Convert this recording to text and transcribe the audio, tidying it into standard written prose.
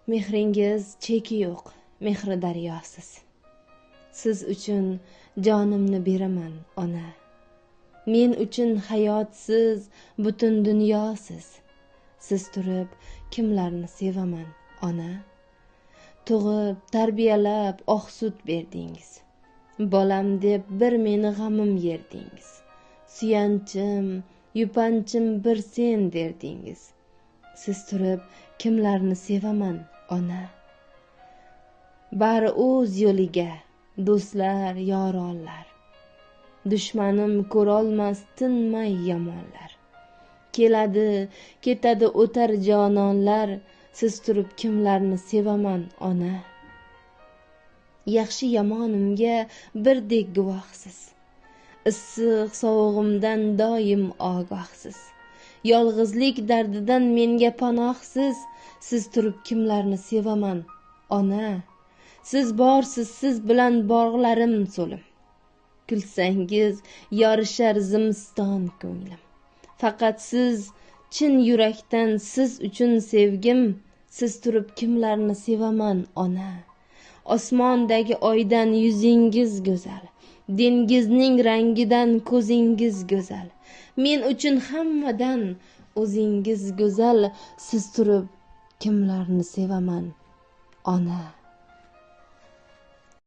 Mehringiz cheki yo'q, mehri daryosiz. Siz uchun jonimni beraman, ona. Men uchun hayotsiz, butun dunyosiz. Siz turib kimlarni sevaman, ona. Tug'ib, tarbiyalab, oq sut berdingiz. Bolam deb bir meni g'amim yerdingiz. Suyanchim, yupanchim bir sen derdingiz. Siz turib kimlarni sevaman, ona. Bari o'z yo'liga, do'stlar, yoronlar. Dushmanim ko'rolmas tinmay yomonlar. Keladi, ketadi o'tar jononlar. Siz turib kimlarni sevaman, ona. Yaxshi yomonimga birdek guvohsiz. Issiq sovug'imdan doim ogohsiz. Yolg'izlik dardidan menga panohsiz. Siz turib kimlarni sevaman, ona. Siz borsiz, siz bilan bog'larim so'lim. Kulsangiz yorishar zimiston ko'nglim. Faqat siz, chin yurakdan siz uchun sevgim. Siz turib kimlarni sevaman, ona. Osmondagi oydan yuzingiz go'zal. Dengizning rangidan ko'zingiz go'zal. Men uchun hammadan o'zingiz go'zal. Siz turib kimlarni sevaman, ona.